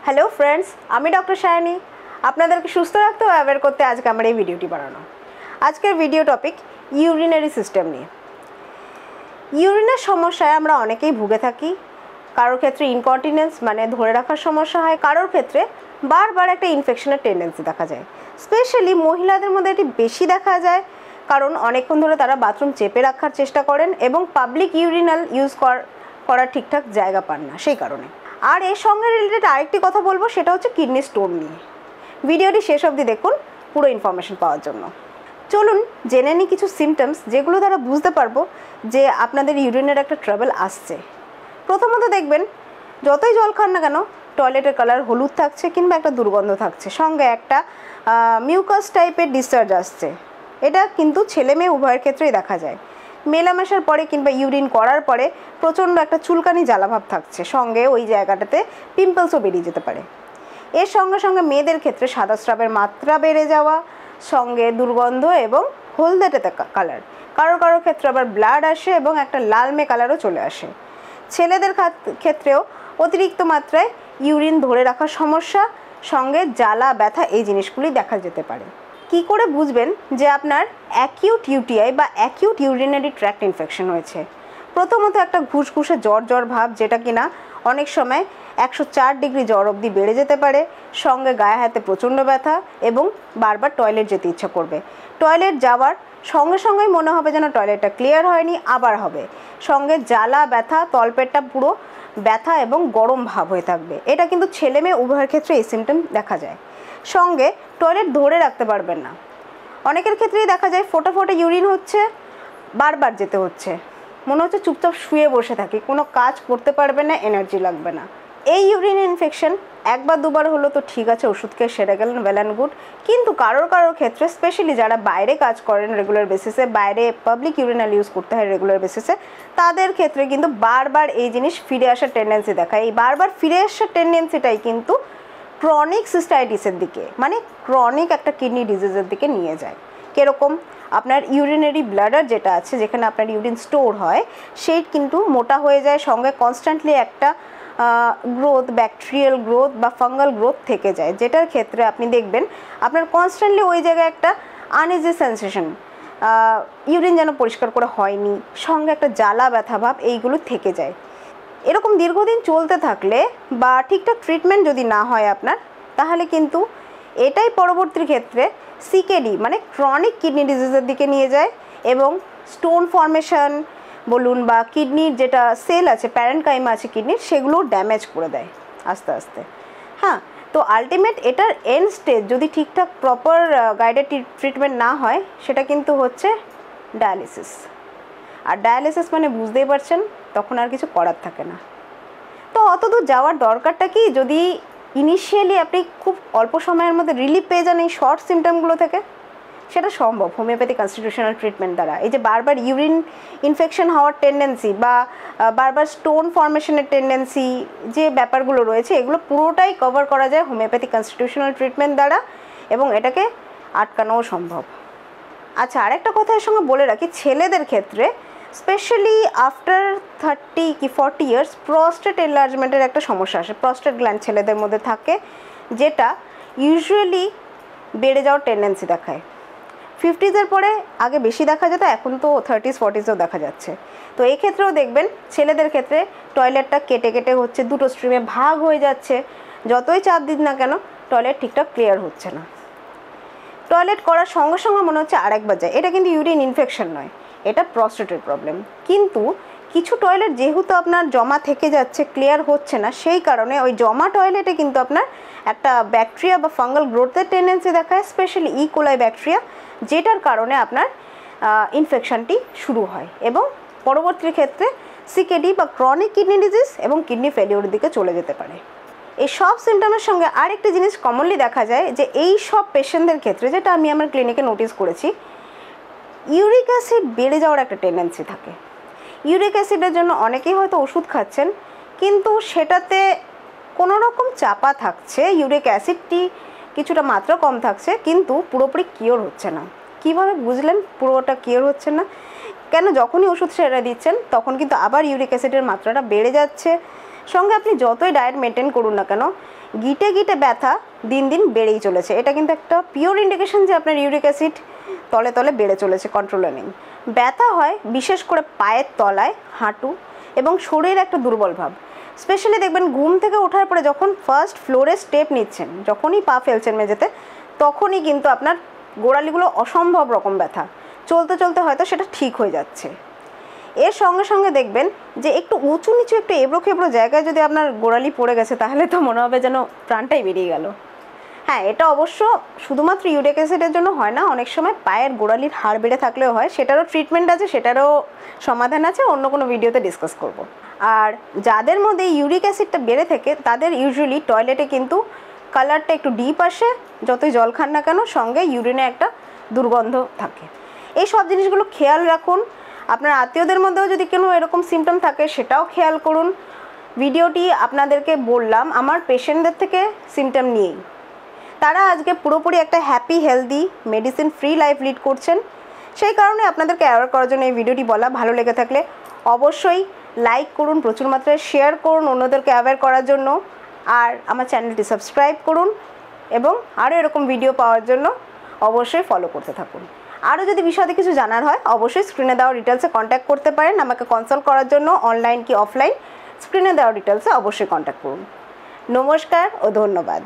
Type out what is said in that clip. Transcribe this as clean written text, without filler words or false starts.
Hello friends, আমি doctor Sayani. আপনাদেরকে সুস্থ রাখতে ও অ্যাওয়্যার করতে আজকে আমার এই ভিডিওটি বানানো। আজকের ভিডিও টপিক ইউরিনারি সিস্টেম নিয়ে। ইউরিনের সমস্যায় আমরা অনেকেই ভুগে থাকি। কারোর ক্ষেত্রে ইনকন্টিনেন্স মানে ধরে রাখার সমস্যা হয়, কারোর ক্ষেত্রে বারবার একটা ইনফেকশনের টেন্ডেন্সি দেখা যায়। স্পেশালি মহিলাদের মধ্যে এটি বেশি দেখা যায়, কারণ অনেকক্ষণ ধরে তারা বাথরুম চেপে রাখার চেষ্টা করেন এবং পাবলিক ইউরিনাল ইউজ করার ঠিকঠাক জায়গা পান না সেই কারণে। আর এর সঙ্গে রিলেটেড আরেকটি কথা বলবো, সেটা হচ্ছে কিডনি স্টোন নিয়ে। ভিডিওটি শেষ অবধি দেখুন পুরো ইনফরমেশন পাওয়ার জন্য। চলুন জেনে নিই কিছু সিমটমস যেগুলো দ্বারা বুঝতে পারবো যে আপনাদের ইউরিনের একটা ট্রাবল আসছে। প্রথমত দেখবেন, যতই জল খান না কেন টয়লেটের কালার হলুদ থাকছে কিংবা একটা দুর্গন্ধ থাকছে, সঙ্গে একটা মিউকাস টাইপের ডিসচার্জ আসছে। এটা কিন্তু ছেলে মেয়ে উভয়ের ক্ষেত্রেই দেখা যায়। মেলামেশার পরে কিংবা ইউরিন করার পরে প্রচণ্ড একটা চুলকানি জ্বালাভাব থাকছে, সঙ্গে ওই জায়গাটাতে পিম্পলসও বেরিয়ে যেতে পারে। এর সঙ্গে সঙ্গে মেয়েদের ক্ষেত্রে সাদা স্রাবের মাত্রা বেড়ে যাওয়া, সঙ্গে দুর্গন্ধ এবং হলদেটে কালার, কারোর ক্ষেত্রে আবার ব্লাড আসে এবং একটা লালমে কালারও চলে আসে। ছেলেদের ক্ষেত্রেও অতিরিক্ত মাত্রায় ইউরিন ধরে রাখার সমস্যা, সঙ্গে জ্বালা ব্যথা, এই জিনিসগুলি দেখা যেতে পারে। কি করে বুঝবেন যে আপনার অ্যাকিউট ইউটিআই বা অ্যাকিউট ইউরিনারি ট্র্যাক্ট ইনফেকশন হয়েছে? প্রথমত একটা ঘুষঘুষে জ্বর ভাব, যেটা কিনা অনেক সময় 104 ডিগ্রি জ্বর অবধি বেড়ে যেতে পারে, সঙ্গে গায়ে হাতে প্রচণ্ড ব্যথা এবং বারবার টয়লেট যেতে ইচ্ছা করবে। টয়লেট যাওয়ার সঙ্গে সঙ্গেই মনে হবে যেন টয়লেটটা ক্লিয়ার হয়নি, আবার হবে। সঙ্গে জ্বালা ব্যথা, তলপেটটা পুরো ব্যথা এবং গরম ভাব হয়ে থাকবে। এটা কিন্তু ছেলে মেয়ে উভয়ের ক্ষেত্রে এই সিমটম দেখা যায়। সঙ্গে টয়লেট ধরে রাখতে পারবেন না। অনেকের ক্ষেত্রেই দেখা যায় ফোটা ফোটা ইউরিন হচ্ছে, বারবার যেতে হচ্ছে, মনে হচ্ছে চুপচাপ শুয়ে বসে থাকি, কোনো কাজ করতে পারবে না, এনার্জি লাগবে না। এই ইউরিন ইনফেকশন একবার দুবার হলো তো ঠিক আছে, ওষুধ খেয়ে সেরে গেলেন, ওয়েল অ্যান্ড গুড। কিন্তু কারোর ক্ষেত্রে, স্পেশালি যারা বাইরে কাজ করেন রেগুলার বেসিসে, বাইরে পাবলিক ইউরিনাল ইউজ করতে হয় রেগুলার বেসিসে, তাদের ক্ষেত্রে কিন্তু বারবার এই জিনিস ফিরে আসার টেন্ডেন্সি দেখায়। এই বারবার ফিরে আসার টেন্ডেন্সিটাই কিন্তু ক্রনিক সিস্টাইটিসের দিকে, মানে ক্রনিক একটা কিডনি ডিজিজের দিকে নিয়ে যায়। কীরকম? আপনার ইউরিনারি ব্লাডার যেটা আছে, যেখানে আপনার ইউরিন স্টোর হয়, সেই কিন্তু মোটা হয়ে যায়, সঙ্গে কনস্ট্যান্টলি একটা গ্রোথ, ব্যাকটেরিয়াল গ্রোথ বা ফাঙ্গাল গ্রোথ থেকে যায়, যেটার ক্ষেত্রে আপনি দেখবেন আপনার কনস্ট্যান্টলি ওই জায়গায় একটা আনইজি সেন্সেশন, ইউরিন যেন পরিষ্কার করে হয়নি, সঙ্গে একটা জ্বালা ব্যথা ভাব, এইগুলো থেকে যায়। এরকম দীর্ঘদিন চলতে থাকলে বা ঠিকঠাক ট্রিটমেন্ট যদি না হয় আপনার, তাহলে কিন্তু এটাই পরবর্তী ক্ষেত্রে সিকেডি মানে ক্রনিক কিডনি ডিজিজের দিকে নিয়ে যায় এবং স্টোন ফর্মেশন বলুন বা কিডনির যেটা সেল আছে, প্যারেনকাইমা আছে কিডনির, সেগুলো ড্যামেজ করে দেয় আস্তে আস্তে। হ্যাঁ, তো আলটিমেট এটার এন্ড স্টেজ যদি ঠিকঠাক প্রপার গাইডেড ট্রিটমেন্ট না হয়, সেটা কিন্তু হচ্ছে ডায়ালিসিস। আর ডায়ালিসিস মানে বুঝতেই পারছেন, তখন আর কিছু করার থাকে না। তো অতদূর যাওয়ার দরকারটা কি, যদি ইনিশিয়ালি আপনি খুব অল্প সময়ের মধ্যে রিলিফ পেয়ে যান এই শর্ট সিমটমগুলো থেকে? সেটা সম্ভব হোমিওপ্যাথি কনস্টিটিউশনাল ট্রিটমেন্ট দ্বারা। এই যে বারবার ইউরিন ইনফেকশন হওয়ার টেন্ডেন্সি বা বারবার স্টোন ফর্মেশনের টেন্ডেন্সি, যে ব্যাপারগুলো রয়েছে, এগুলো পুরোটাই কভার করা যায় হোমিওপ্যাথি কনস্টিটিউশনাল ট্রিটমেন্ট দ্বারা এবং এটাকে আটকানোও সম্ভব। আচ্ছা, আরেকটা কথা এর সঙ্গে বলে রাখি, ছেলেদের ক্ষেত্রে স্পেশালি আফটার 30 কি 40 ইয়ার্স প্রস্টেট এনলার্জমেন্টের একটা সমস্যা আসে। প্রস্টেট গ্ল্যান্ড ছেলেদের মধ্যে থাকে, যেটা ইউজুয়ালি বেড়ে যাওয়ার টেন্ডেন্সি দেখায়। 50s পরে আগে বেশি দেখা যেত, এখন তো 30s 40sও দেখা যাচ্ছে। তো এই ক্ষেত্রেও দেখবেন ছেলেদের ক্ষেত্রে টয়লেটটা কেটে কেটে হচ্ছে, দুটো স্ট্রিমে ভাগ হয়ে যাচ্ছে, যতই চাপ দিন না কেন টয়লেট ঠিকঠাক ক্লিয়ার হচ্ছে না। টয়লেট করার সঙ্গে সঙ্গে মনে হচ্ছে আরেকবার যায়। এটা কিন্তু ইউরিন ইনফেকশন নয়, এটা প্রস্টেটের প্রবলেম। কিন্তু কিছু টয়লেট যেহেতু আপনার জমা থেকে যাচ্ছে, ক্লিয়ার হচ্ছে না, সেই কারণে ওই জমা টয়লেটে কিন্তু আপনার একটা ব্যাকটেরিয়া বা ফাঙ্গাল গ্রোথের টেন্ডেন্সি দেখায়, স্পেশালি ইকোলাই ব্যাকটেরিয়া, যেটার কারণে আপনার ইনফেকশনটি শুরু হয় এবং পরবর্তী ক্ষেত্রে সিকেডি বা ক্রনিক কিডনি ডিজিজ এবং কিডনি ফেলিওরের দিকে চলে যেতে পারে। এই সব সিমটমের সঙ্গে আরেকটি জিনিস কমনলি দেখা যায়, যে এই সব পেশেন্টদের ক্ষেত্রে, যেটা আমি আমার ক্লিনিকে নোটিস করেছি, ইউরিক অ্যাসিড বেড়ে যাওয়ার একটা টেন্ডেন্সি থাকে। ইউরিক অ্যাসিডের জন্য অনেকেই হয়তো ওষুধ খাচ্ছেন, কিন্তু সেটাতে কোনো রকম চাপা থাকছে, ইউরিক অ্যাসিডটি কিছুটা মাত্রা কম থাকছে, কিন্তু পুরোপুরি কিওর হচ্ছে না। কিভাবে বুঝলেন পুরোটা কিওর হচ্ছে না? কেন, যখনই ওষুধ সেরে দিচ্ছেন তখন কিন্তু আবার ইউরিক অ্যাসিডের মাত্রাটা বেড়ে যাচ্ছে, সঙ্গে আপনি যতই ডায়েট মেনটেন করুন না কেন, গিটে গিটে ব্যথা দিন দিন বেড়েই চলেছে। এটা কিন্তু একটা পিওর ইন্ডিকেশন যে আপনার ইউরিক অ্যাসিড তলে তলে বেড়ে চলেছে, কন্ট্রোলে নেই। ব্যথা হয় বিশেষ করে পায়ের তলায়, হাঁটু এবং শরীরে একটা দুর্বল ভাব। স্পেশালি দেখবেন ঘুম থেকে ওঠার পরে যখন ফার্স্ট ফ্লোরে স্টেপ নিচ্ছেন, যখনই পা ফেলছেন মেঝেতে, তখনই কিন্তু আপনার গোড়ালিগুলো অসম্ভব রকম ব্যথা। চলতে চলতে হয়তো সেটা ঠিক হয়ে যাচ্ছে। এর সঙ্গে সঙ্গে দেখবেন যে একটু উঁচু নিচু, একটু এবড়ো খেবড়ো জায়গায় যদি আপনার গোড়ালি পড়ে গেছে, তাহলে তো মনে হবে যেন প্রাণটাই বেরিয়ে গেল। হ্যাঁ, এটা অবশ্য শুধুমাত্র ইউরিক অ্যাসিডের জন্য হয় না, অনেক সময় পায়ের গোড়ালির হাড় বেড়ে থাকলেও হয়। সেটারও ট্রিটমেন্ট আছে, সেটারও সমাধান আছে, অন্য কোনো ভিডিওতে ডিসকাস করব। আর যাদের মধ্যে ইউরিক অ্যাসিডটা বেড়ে থাকে তাদের ইউজুয়ালি টয়লেটে কিন্তু কালারটা একটু ডিপ আসে, যতই জল খান না কেন, সঙ্গে ইউরিনে একটা দুর্গন্ধ থাকে। এই সব জিনিসগুলো খেয়াল রাখুন। আপনার আত্মীয়দের মধ্যেও যদি কোনো এরকম সিমটম থাকে সেটাও খেয়াল করুন। ভিডিওটি আপনাদেরকে বললাম আমার পেশেন্টদের থেকে সিমটম নিয়েই। তারা আজকে পুরোপুরি একটা happy, healthy, medicine free life lead করছেন। সেই কারণে আপনাদেরকে অ্যাওয়ার করার জন্য এই ভিডিওটি বলা। ভালো লেগে থাকলে অবশ্যই লাইক করুন, প্রচুর মাত্রায় শেয়ার করুন অন্যদেরকে অ্যাওয়ার করার জন্য। আর আমার চ্যানেলটি সাবস্ক্রাইব করুন এবং আরও এরকম ভিডিও পাওয়ার জন্য অবশ্যই ফলো করতে থাকুন। আরও যদি বিশদে কিছু জানার হয় অবশ্যই স্ক্রিনে দেওয়া ডিটেলসে কন্ট্যাক্ট করতে পারেন। আমাকে কনসাল্ট করার জন্য অনলাইন কি অফলাইন, স্ক্রিনে দেওয়া ডিটেলসে অবশ্যই কন্ট্যাক্ট করুন। নমস্কার ও ধন্যবাদ।